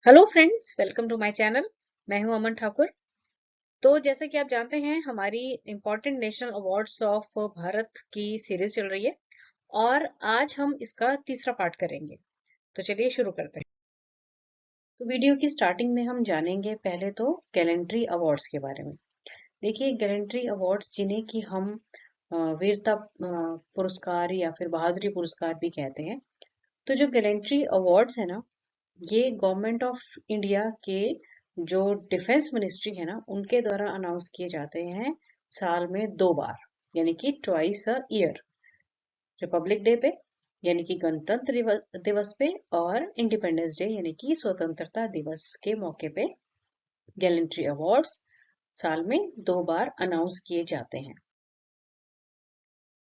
Hello friends, welcome to my channel. मैं हूं अमन ठाकुर। तो जैसे कि आप जानते हैं, हमारी important national awards of Bharat की सीरीज चल रही है और आज हम इसका तीसरा पार्ट करेंगे। तो चलिए शुरू करते हैं। तो वीडियो की स्टार्टिंग में हम जानेंगे पहले तो गैलेंट्री अवार्ड्स के बारे में। देखिए, गैलेंट्री अवार्ड्स जिन्हें कि हम वीरता पुरस्कार या फिर बहादुरी पुरस्कार भी कहते हैं। तो जो गैलेंट्री अवार्ड्स है ना, ये गवर्नमेंट ऑफ इंडिया के जो डिफेंस मिनिस्ट्री है ना, उनके द्वारा अनाउंस किए जाते हैं साल में 2 बार, यानी कि twice a year. Republic day पे यानी कि गणतंत्र दिवस पे, और इंडिपेंडेंस डे यानी कि स्वतंत्रता दिवस के मौके पे गैलेंट्री अवार्ड्स साल में 2 बार अनाउंस किए जाते हैं।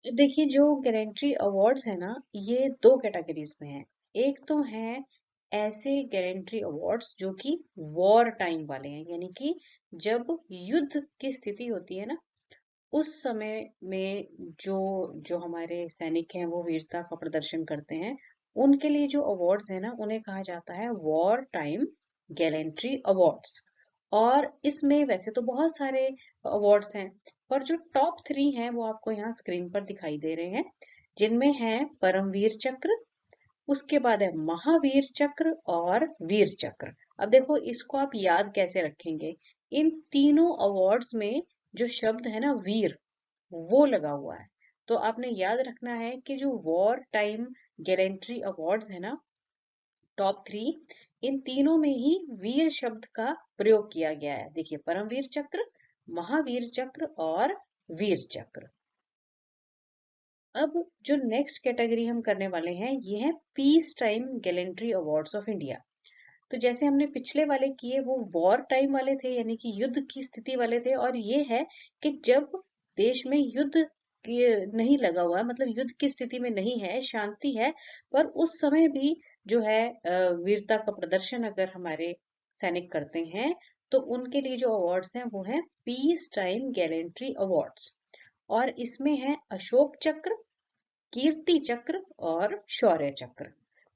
देखिए, जो गैलेंट्री अवार्ड्स है ना, ये 2 कैटेगरीज में है। एक तो है ऐसे गैलेंट्री अवार्ड्स जो कि वॉर टाइम वाले हैं, यानी कि जब युद्ध की स्थिति होती है ना, उस समय में जो जो हमारे सैनिक हैं वो वीरता का प्रदर्शन करते हैं, उनके लिए जो अवार्ड्स है ना, उन्हें कहा जाता है वॉर टाइम गैलेंट्री अवार्ड्स। और इसमें वैसे तो बहुत सारे अवार्ड्स हैं, पर जो टॉप 3 हैं वो आपको यहाँ स्क्रीन पर दिखाई दे रहे हैं, जिनमें है परमवीर चक्र, उसके बाद है महावीर चक्र और वीर चक्र। अब देखो, इसको आप याद कैसे रखेंगे। इन तीनों अवार्ड्स में जो शब्द है ना वीर, वो लगा हुआ है। तो आपने याद रखना है कि जो वॉर टाइम गैलेंट्री अवार्ड्स है ना, टॉप 3, इन तीनों में ही वीर शब्द का प्रयोग किया गया है। देखिए, परमवीर चक्र, महावीर चक्र और वीर चक्र। अब जो नेक्स्ट कैटेगरी हम करने वाले हैं, ये है peace time gallantry awards of India. तो जैसे हमने पिछले वाले किए वो वॉर टाइम वाले थे, यानी कि युद्ध की स्थिति वाले थे, और ये है कि जब देश में युद्ध नहीं लगा हुआ है, मतलब युद्ध की स्थिति में नहीं है, शांति है, पर उस समय भी जो है वीरता का प्रदर्शन अगर हमारे सैनिक करते हैं, तो उनके लिए जो अवार्ड्स हैं वो है पीस टाइम गैलेंट्री अवार्ड्स। और इसमें है अशोक चक्र, कीर्ति चक्र और शौर्य चक्र।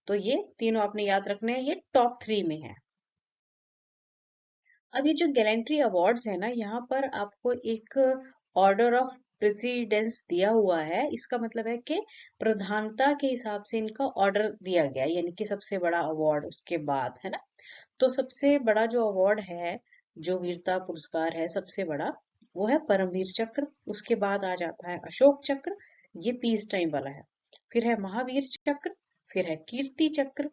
तो ये तीनों आपने याद रखने हैं, ये टॉप 3 में है। अब ये जो गैलेंट्री अवार्ड्स है ना, यहाँ पर आपको एक ऑर्डर ऑफ प्रेसिडेंस दिया हुआ है। इसका मतलब है कि प्रधानता के हिसाब से इनका ऑर्डर दिया गया है, यानी कि सबसे बड़ा अवार्ड उसके बाद, है ना। तो सबसे बड़ा जो अवार्ड है, जो वीरता पुरस्कार है सबसे बड़ा, वो है परमवीर चक्र। उसके बाद आ जाता है अशोक चक्र, ये पीस टाइम वाला है। फिर है महावीर चक्र, फिर है कीर्ति चक्र,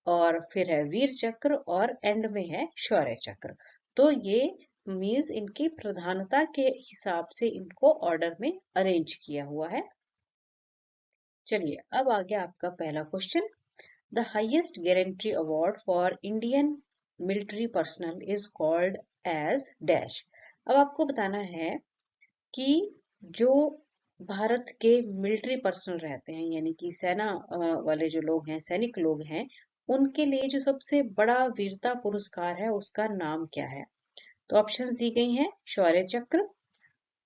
और फिर है वीर चक्र, और एंड में है शौर्य चक्र। तो ये मीन्स इनकी प्रधानता के हिसाब से इनको ऑर्डर में अरेंज किया हुआ है। चलिए, अब आ गया आपका पहला question. The highest gallantry award for Indian military personnel is called as dash. अब आपको बताना है कि जो भारत के मिलिट्री पर्सनल रहते हैं, यानी कि सेना वाले जो लोग हैं, सैनिक लोग हैं, उनके लिए जो सबसे बड़ा वीरता पुरस्कार है उसका नाम क्या है। तो ऑप्शंस दी गई हैं, शौर्य चक्र,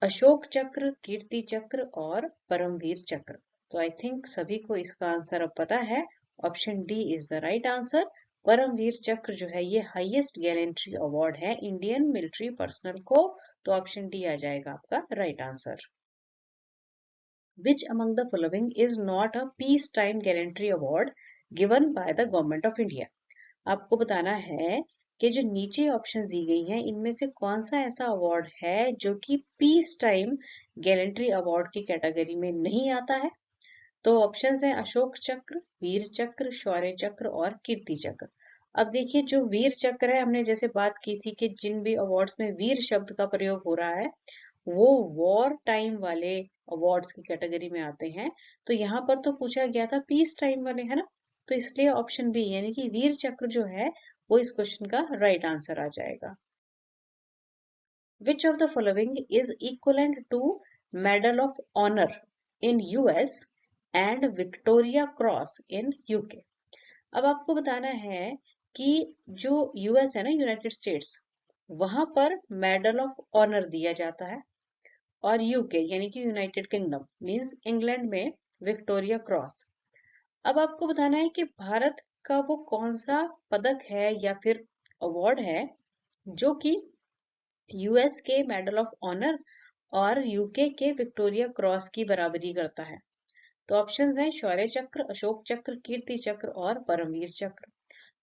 अशोक चक्र, कीर्ति चक्र और परमवीर चक्र। तो आई थिंक सभी को इसका आंसर अब पता है। Option D is the right answer. Paramvir Chakra जो है ये हाईएस्ट गैलेंट्री अवार्ड है इंडियन मिलिट्री पर्सनल को। तो ऑप्शन डी आ जाएगा आपका right answer. Which among the following is not a peacetime gallantry award given by the government of India? आपको बताना है कि जो नीचे ऑप्शन दी गई हैं, इनमें से कौन सा ऐसा अवार्ड है जो कि पीस टाइम गैलेंट्री अवार्ड की कैटेगरी में नहीं आता है। तो ऑप्शंस हैं अशोक चक्र, वीर चक्र, शौर्य चक्र और कीर्ति चक्र। अब देखिए, जो वीर चक्र है, हमने जैसे बात की थी कि जिन भी अवार्ड्स में वीर शब्द का प्रयोग हो रहा है, वो वॉर टाइम वाले अवार्ड्स की कैटेगरी में आते हैं। तो यहाँ पर तो पूछा गया था पीस टाइम वाले, है ना। तो इसलिए ऑप्शन बी यानी कि वीर चक्र जो है वो इस क्वेश्चन का राइट आंसर आ जाएगा। Which of the following is equivalent to Medal of Honor in US and Victoria Cross in UK? अब आपको बताना है कि जो यूएस है ना, यूनाइटेड स्टेट्स, वहां पर मेडल ऑफ ऑनर दिया जाता है, और यूके यानी कि यूनाइटेड किंगडम मींस इंग्लैंड में विक्टोरिया क्रॉस। अब आपको बताना है कि भारत का वो कौन सा पदक है या फिर अवार्ड है जो कि यूएस के मेडल ऑफ ऑनर और यूके के विक्टोरिया क्रॉस की बराबरी करता है? तो ऑप्शंस हैं शौर्य चक्र, अशोक चक्र, कीर्ति चक्र और परमवीर चक्र।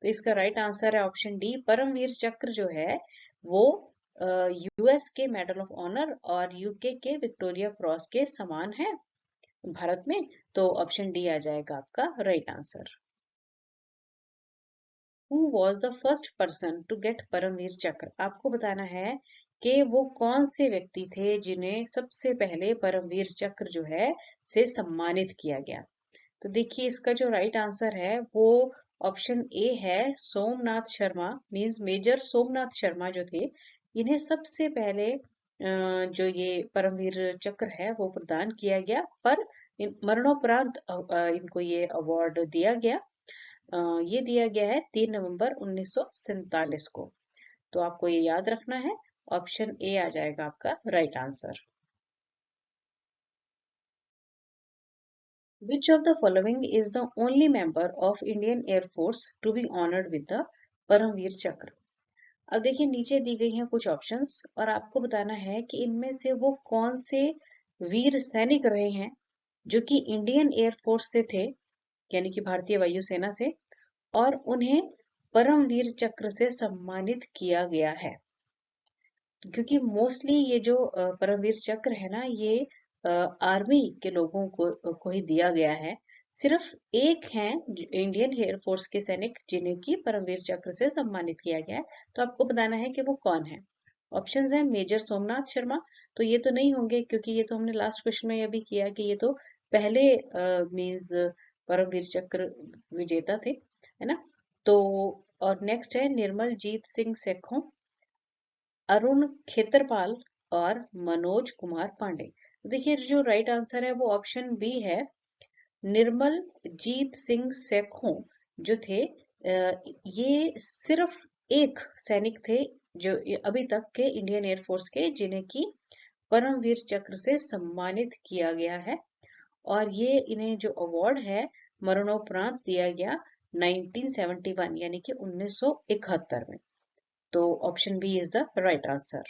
तो इसका राइट आंसर है ऑप्शन डी, परमवीर चक्र जो है वो यूएस के मेडल ऑफ ऑनर और यूके के विक्टोरिया क्रॉस के समान है भारत में। तो ऑप्शन डी आ जाएगा आपका right answer. Who was the first person to get Paramvir Chakra? आपको बताना है कि वो कौन से व्यक्ति थे जिन्हें सबसे पहले परमवीर चक्र जो है से सम्मानित किया गया। तो देखिए इसका जो राइट आंसर है वो ऑप्शन ए है, सोमनाथ शर्मा। मींस मेजर सोमनाथ शर्मा जो थे, इन्हें सबसे पहले जो ये परमवीर चक्र है वो प्रदान किया गया, पर मरणोपरांत इनको ये अवार्ड दिया गया। ये दिया गया है 3 नवंबर 1947 को। तो आपको ये याद रखना है, ऑप्शन ए आ जाएगा आपका right answer. Which of the following is the only member of Indian Air Force to be honored with the Paramvir Chakra? अब देखिए नीचे दी गई हैं कुछ ऑप्शंस और आपको बताना है कि इनमें से वो कौन से वीर सैनिक रहे हैं जो कि इंडियन एयर फोर्स से थे, यानी कि भारतीय वायुसेना से, और उन्हें परमवीर चक्र से सम्मानित किया गया है। क्योंकि मोस्टली ये जो परमवीर चक्र है ना, ये आर्मी के लोगों को ही दिया गया है। सिर्फ एक हैं इंडियन एयर फोर्स के सैनिक जिन्हें की परमवीर चक्र से सम्मानित किया गया है। तो आपको बताना है कि वो कौन है। ऑप्शंस हैं मेजर सोमनाथ शर्मा, तो ये तो नहीं होंगे क्योंकि ये तो हमने लास्ट क्वेश्चन में ये भी किया कि ये तो पहले मींस परमवीर चक्र विजेता थे, है ना। तो और नेक्स्ट है निर्मल जीत सिंह सेखों, अरुण खेतरपाल और मनोज कुमार पांडे। देखिए जो राइट आंसर है वो ऑप्शन बी है, निर्मल जीत सिंह सेखों जो थे, ये सिर्फ एक सैनिक थे जो अभी तक के इंडियन एयर फोर्स के जिन्हें की परमवीर चक्र से सम्मानित किया गया है। और ये इन्हें जो अवार्ड है मरणोपरांत दिया गया 1971 यानी कि 1971 में। तो option B is the right answer.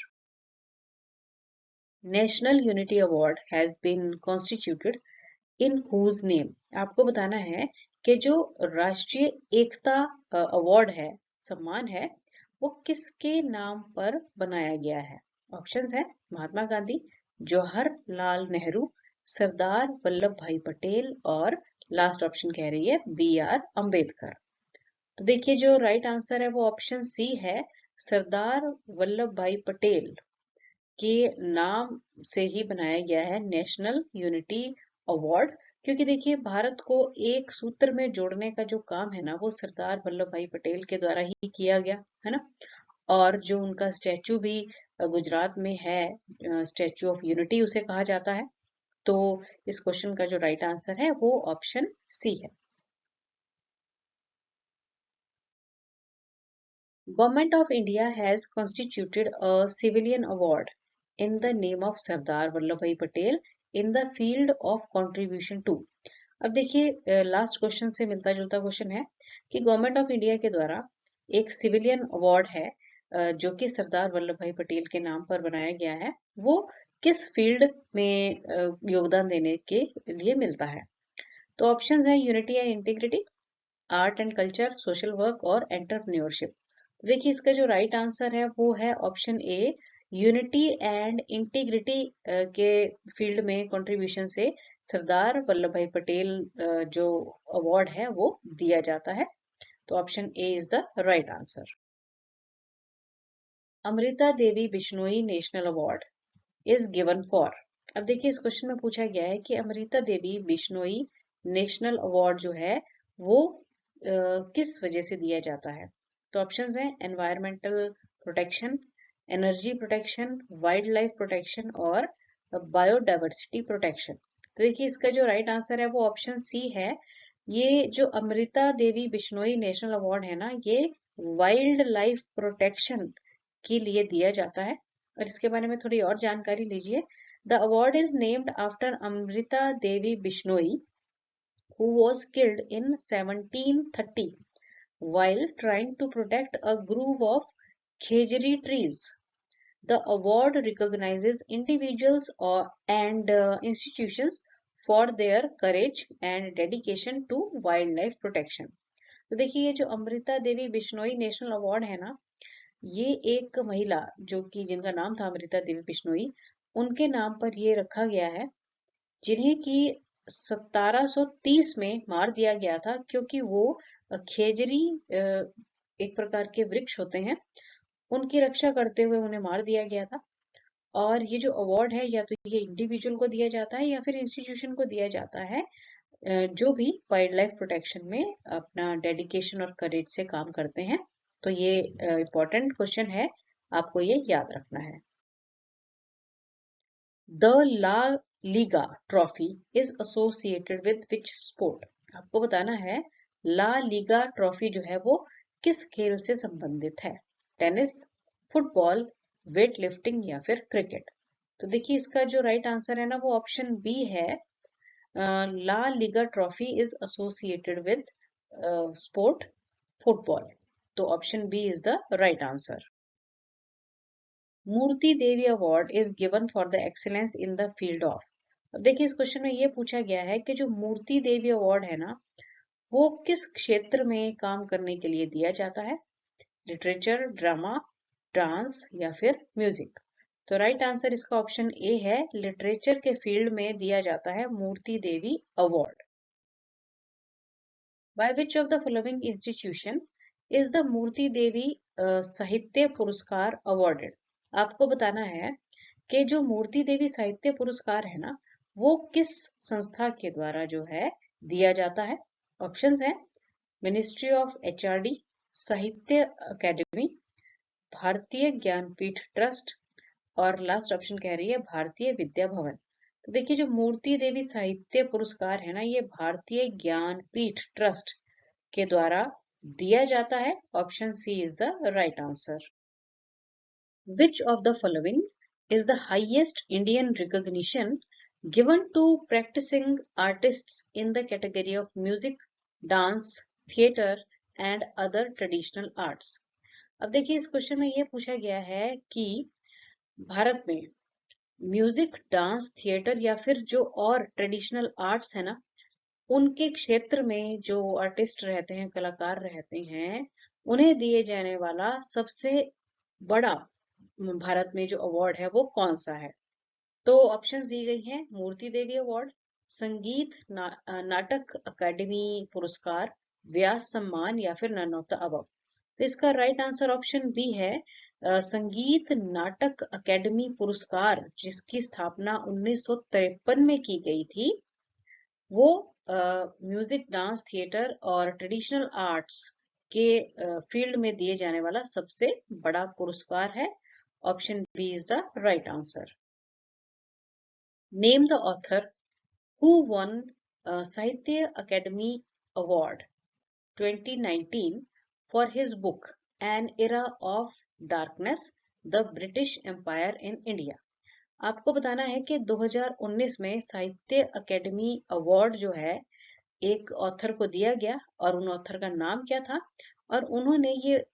National unity award has been constituted in whose name? आपको बताना है कि जो राष्ट्रीय एकता अवार्ड है, सम्मान है, वो किसके नाम पर बनाया गया है? ऑप्शंस है महात्मा गांधी, जवाहरलाल नेहरू, सरदार वल्लभ भाई पटेल और लास्ट ऑप्शन कह रही है बी आर अम्बेडकर। तो देखिए जो राइट आंसर है वो ऑप्शन सी है, सरदार वल्लभ भाई पटेल के नाम से ही बनाया गया है नेशनल यूनिटी अवार्ड। क्योंकि देखिए भारत को एक सूत्र में जोड़ने का जो काम है ना वो सरदार वल्लभ भाई पटेल के द्वारा ही किया गया है ना। और जो उनका स्टैचू भी गुजरात में है, स्टैचू ऑफ यूनिटी उसे कहा जाता है। तो इस क्वेश्चन का जो राइट आंसर है वो ऑप्शन सी है। Government of India has constituted a civilian award in the name of Sardar Vallabhbhai Patel in the field of contribution to। अब देखिए लास्ट क्वेश्चन से मिलता जुलता क्वेश्चन है कि गवर्नमेंट ऑफ इंडिया के द्वारा एक सिविलियन अवार्ड है जो कि सरदार वल्लभ भाई पटेल के नाम पर बनाया गया है, वो किस फील्ड में योगदान देने के लिए मिलता है? तो ऑप्शंस है unity and integrity, art and culture, social work और एंटरप्रेन्योरशिप। देखिए इसका जो राइट आंसर है वो है option A, unity and integrity के फील्ड में कंट्रीब्यूशन से सरदार वल्लभ भाई पटेल जो अवार्ड है वो दिया जाता है। तो option A is the right answer. Amrita Devi Bishnoi national award is given for. अब देखिए इस क्वेश्चन में पूछा गया है कि अमृता देवी बिश्नोई नेशनल अवार्ड जो है वो किस वजह से दिया जाता है? तो ऑप्शंस हैं environmental protection, energy protection, wild life protection और बायोडाइवर्सिटी प्रोटेक्शन। तो देखिए इसका जो राइट आंसर है वो ऑप्शन सी है। ये जो अमृता देवी बिश्नोई नेशनल अवार्ड है ना, ये वाइल्ड लाइफ प्रोटेक्शन के लिए दिया जाता है। और इसके बारे में थोड़ी और जानकारी लीजिए। The award is named after Amrita Devi Bishnoi who was killed in 1730 while trying to protect a grove of khejri trees. The award recognizes individuals and institutions for their courage and dedication to wildlife protection. तो देखिए ये जो Amrita Devi Bishnoi national award है ना, ये एक महिला जो कि जिनका नाम था अमृता देवी बिश्नोई, उनके नाम पर ये रखा गया है, जिन्हें कि 1730 में मार दिया गया था क्योंकि वो खेजरी एक प्रकार के वृक्ष होते हैं, उनकी रक्षा करते हुए उन्हें मार दिया गया था। और ये जो अवार्ड है या तो ये इंडिविजुअल को दिया जाता है या फिर इंस्टीट्यूशन को दिया जाता है जो भी वाइल्ड लाइफ प्रोटेक्शन में अपना डेडिकेशन और करेज से काम करते हैं। तो ये इम्पोर्टेंट क्वेश्चन है, आपको ये याद रखना है। The La Liga trophy is associated with which sport? आपको बताना है ला लीगा ट्रॉफी जो है वो किस खेल से संबंधित है? टेनिस, फुटबॉल, वेट लिफ्टिंग या फिर क्रिकेट? तो देखिए इसका जो राइट आंसर है ना वो ऑप्शन बी है। La Liga trophy is associated with sport football. तो option B is the right answer. Moorti Devi award is given for the excellence in the field of. अब देखिए इस क्वेश्चन में ये पूछा गया है कि जो मूर्ति देवी अवार्ड है ना वो किस क्षेत्र में काम करने के लिए दिया जाता है? लिटरेचर, ड्रामा, डांस या फिर म्यूजिक? तो राइट आंसर इसका ऑप्शन ए है, लिटरेचर के फील्ड में दिया जाता है Moorti Devi award. By which of the following institution is the Moorti Devi Sahitya Puraskar awarded? आपको बताना है कि जो मूर्ति देवी साहित्य पुरस्कार है ना वो किस संस्था के द्वारा जो है दिया जाता है? ऑप्शंस हैं मिनिस्ट्री ऑफ एचआरडी, साहित्य अकेडमी, भारतीय ज्ञानपीठ ट्रस्ट और लास्ट ऑप्शन कह रही है भारतीय विद्या भवन। तो देखिए जो मूर्ति देवी साहित्य पुरस्कार है ना ये भारतीय ज्ञानपीठ ट्रस्ट के द्वारा दिया जाता है। Option C is the right answer. Which of the following is the highest Indian recognition given to practicing artists in the category of music, dance, theatre and other traditional arts? अब देखिए इस question में ये पूछा गया है कि भारत में म्यूजिक, डांस, थिएटर या फिर जो और ट्रेडिशनल आर्ट्स है ना उनके क्षेत्र में जो आर्टिस्ट रहते हैं, कलाकार रहते हैं, उन्हें दिए जाने वाला सबसे बड़ा भारत में जो अवार्ड है वो कौन सा है? तो ऑप्शन दी गई हैं मूर्ति देवी अवार्ड, संगीत नाटक अकादमी पुरस्कार, व्यास सम्मान या फिर नन ऑफ द अबव। तो इसका राइट आंसर ऑप्शन बी है, संगीत नाटक अकादमी पुरस्कार जिसकी स्थापना 1953 में की गई थी वो म्यूजिक, डांस, थिएटर और ट्रेडिशनल आर्ट्स के फील्ड में दिए जाने वाला सबसे बड़ा पुरस्कार है। Option B is the right answer. Name the author who won Sahitya Academy award 2019 for his book An era of darkness the British empire in India. आपको बताना है कि 2019 में साहित्य अकेडमी अवार्ड जो है एक ऑथर को दिया गया और उन ऑथर का नाम क्या था और उन्होंने ये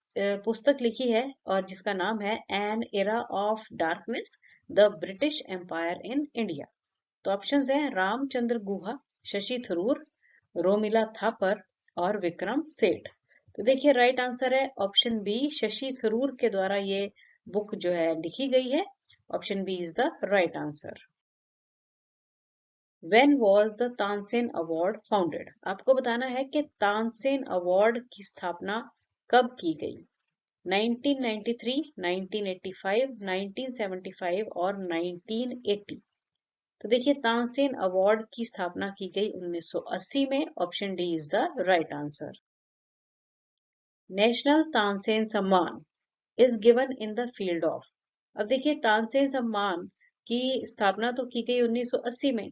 पुस्तक लिखी है और जिसका नाम है an era of darkness the British empire in India. तो ऑप्शंस हैं रामचंद्र गुहा, शशि थरूर, रोमिला थापर और विक्रम सेठ। तो देखिए राइट आंसर है ऑप्शन बी, शशि थरूर के द्वारा ये बुक जो है लिखी गई है। Option B is the right answer. When was the Tansen award founded? आपको बताना है कि तानसेन अवार्ड की स्थापना कब की गई? 1993, 1985, 1975 और 1980। तो देखिए तानसेन अवार्ड की स्थापना की गई 1980 में। Option D is the right answer. National Tansen Samman is given in the field of. अब देखिए तानसेन सम्मान की स्थापना तो की गई 1980 में,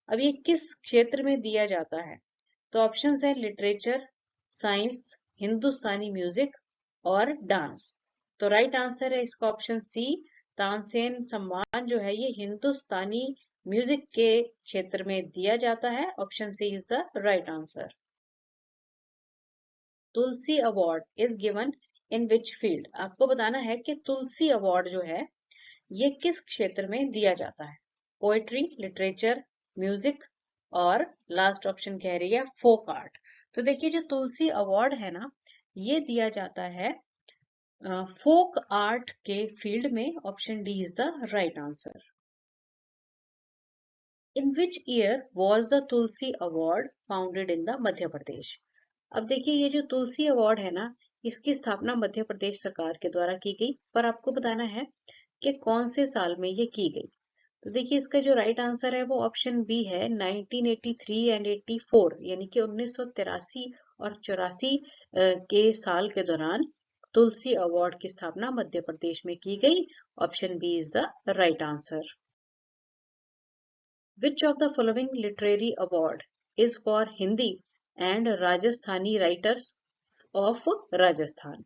अब ये किस क्षेत्र में दिया जाता है? तो ऑप्शंस है लिटरेचर, साइंस, हिंदुस्तानी म्यूजिक और डांस। तो राइट आंसर है इसका ऑप्शन सी, तानसेन सम्मान जो है ये हिंदुस्तानी म्यूजिक के क्षेत्र में दिया जाता है। Option C is the right answer. Tulsi award is given in which field? आपको बताना है कि तुलसी अवार्ड जो है ये किस क्षेत्र में दिया जाता है? पोएट्री, लिटरेचर, म्यूजिक, और लास्ट ऑप्शन कह रही है फोक आर्ट। तो देखिए जो तुलसी अवार्ड है ना, ये दिया जाता है फोक आर्ट के फील्ड में। Option D is the right answer. In which year was the Tulsi award founded in the Madhya Pradesh? अब देखिए ये जो तुलसी अवार्ड है ना, इसकी स्थापना मध्य प्रदेश सरकार के द्वारा की गई, पर आपको बताना है कि कौन से साल में ये की गई। तो देखिए इसका जो राइट आंसर है वो ऑप्शन बी है, 1983 एंड 84, यानी कि 1983 और 84 के साल के दौरान तुलसी अवार्ड की स्थापना मध्य प्रदेश में की गई। Option B is the right answer. Which of the following literary award is for Hindi and Rajasthani writers of Rajasthan?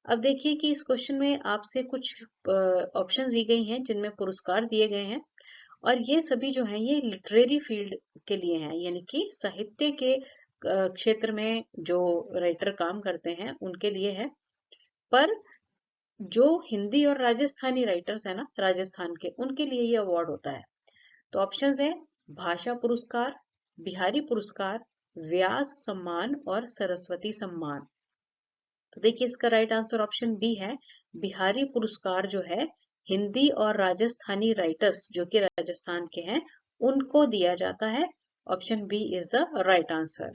अब देखिए कि इस क्वेश्चन में आपसे कुछ ऑप्शंस दी गई हैं जिनमें पुरस्कार दिए गए हैं, और ये सभी जो हैं ये लिटरेरी फील्ड के लिए हैं, यानी कि साहित्य के क्षेत्र में जो राइटर काम करते हैं उनके लिए है। पर जो हिंदी और राजस्थानी राइटर्स है ना राजस्थान के, उनके लिए ये अवार्ड होता है। तो ऑप्शंस है भाषा पुरस्कार, बिहारी पुरस्कार, व्यास सम्मान और सरस्वती सम्मान। तो देखिए इसका राइट आंसर ऑप्शन बी है। बिहारी पुरस्कार जो है हिंदी और राजस्थानी राइटर्स जो कि राजस्थान के हैं उनको दिया जाता है। Option B is the right answer.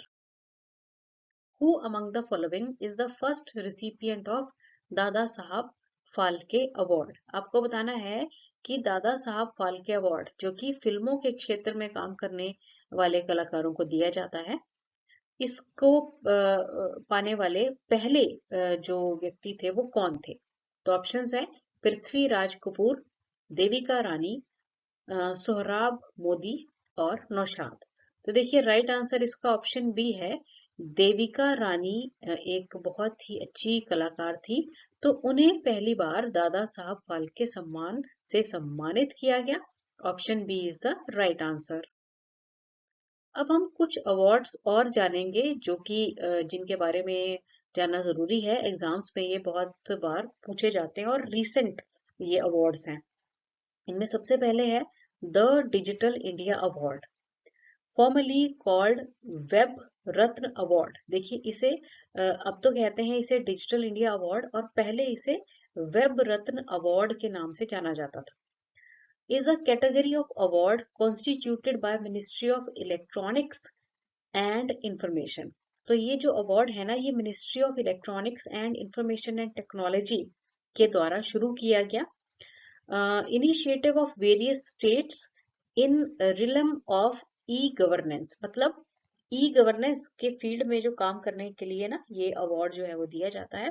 Who among the following is the first recipient of Dada Saheb Phalke award? आपको बताना है कि दादा साहब फाल्के अवार्ड जो कि फिल्मों के क्षेत्र में काम करने वाले कलाकारों को दिया जाता है, इसको पाने वाले पहले जो व्यक्ति थे वो कौन थे? तो ऑप्शंस है पृथ्वीराज कपूर, देविका रानी, सोहराब मोदी और नौशाद। तो देखिए राइट आंसर इसका ऑप्शन बी है। देविका रानी एक बहुत ही अच्छी कलाकार थी, तो उन्हें पहली बार दादा साहब फाल्के सम्मान से सम्मानित किया गया। Option B is the right answer. अब हम कुछ अवार्ड्स और जानेंगे जो कि जिनके बारे में जानना जरूरी है, एग्जाम्स में ये बहुत बार पूछे जाते हैं और रिसेंट ये अवार्ड्स हैं। इनमें सबसे पहले है the digital India award, formally called web Ratna award. देखिए इसे अब तो कहते हैं इसे डिजिटल इंडिया अवार्ड, और पहले इसे वेब रत्न अवार्ड के नाम से जाना जाता था। Is a category of award constituted by ministry of electronics and information. तो ये जो अवार्ड है ना, ये ministry of electronics and information and technology के द्वारा शुरू किया गया। Initiative of various states in realm of e governance, मतलब ई गवर्नेंस के फील्ड में जो काम करने के लिए ना ये अवार्ड जो है वो दिया जाता है।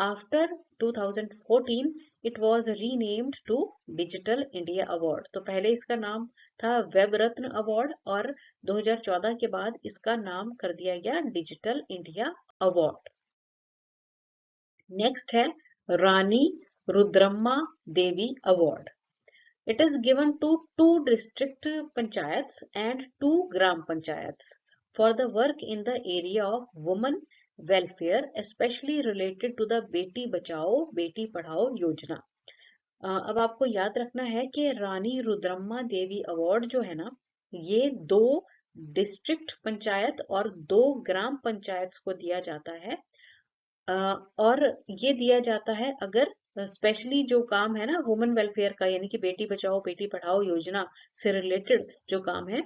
After 2014 it was renamed to digital India award. तो पहले इसका नाम था वेब रत्न अवार्ड, और 2014 के बाद इसका नाम कर दिया गया डिजिटल इंडिया अवार्ड। नेक्स्ट है रानी रुद्रम्मा देवी award. It is given to 2 district panchayats and 2 gram panchayats for the work in the area of women welfare, especially related to the Beti Bachao Beti Padhao योजना। अब आपको याद रखना है कि रानी रुद्रम्मा देवी अवार्ड जो है ना, ये 2 डिस्ट्रिक्ट पंचायत और 2 ग्राम पंचायत को दिया जाता है। और ये दिया जाता है अगर स्पेशली जो काम है ना वुमेन वेलफेयर का, यानी कि बेटी बचाओ बेटी पढ़ाओ योजना से रिलेटेड जो काम है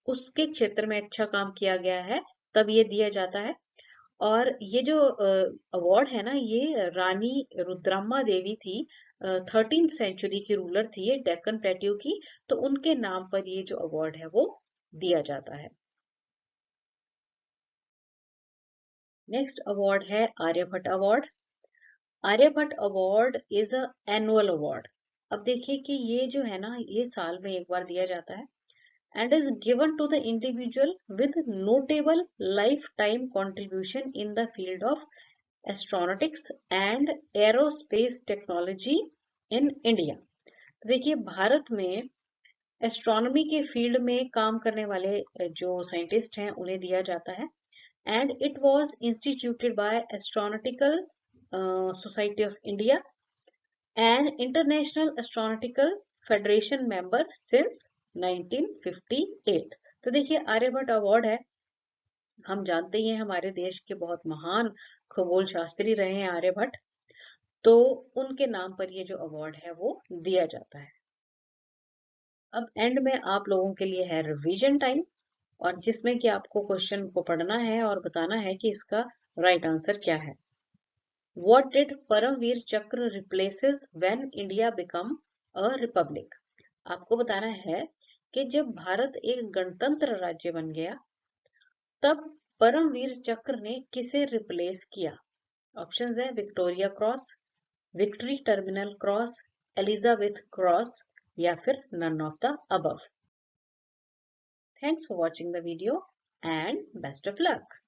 उसके क्षेत्र में अच्छा काम किया गया है, तब ये दिया जाता है। और ये जो अवार्ड है ना, ये रानी रुद्रम्मा देवी थी, 13th सेंचुरी की रूलर थी ये, डेक्कन प्लेट्यू की, तो उनके नाम पर ये जो अवार्ड है वो दिया जाता है। नेक्स्ट अवार्ड है Aryabhata award. Aryabhata award is a annual award. अब देखिए कि ये जो है ना ये साल में एक बार दिया जाता है, and is given to the individual with notable lifetime contribution in the field of astronautics and aerospace technology in India. तो देखिए भारत में एस्ट्रोनॉमी के फील्ड में काम करने वाले जो साइंटिस्ट हैं उन्हें दिया जाता है। and it was instituted by Astronautical Society of India and International Astronautical Federation member since 1958। तो देखिए आर्यभट्ट अवार्ड है, हम जानते ही हैं हमारे देश के बहुत महान खगोल शास्त्री रहे हैं आर्यभट्ट, तो उनके नाम पर ये जो अवार्ड है वो दिया जाता है। अब एंड में आप लोगों के लिए है रिवीजन टाइम, और जिसमें कि आपको क्वेश्चन को पढ़ना है और बताना है कि इसका राइट आंसर क्या है। What did परमवीर चक्र replaces when India become a republic? आपको बताना है कि जब भारत एक गणतंत्र राज्य बन गया तब परमवीर चक्र ने किसे रिप्लेस किया। ऑप्शंस है Victoria cross, victory terminal cross, Elizabeth cross या फिर none of the above. Thanks for watching the video and best of luck.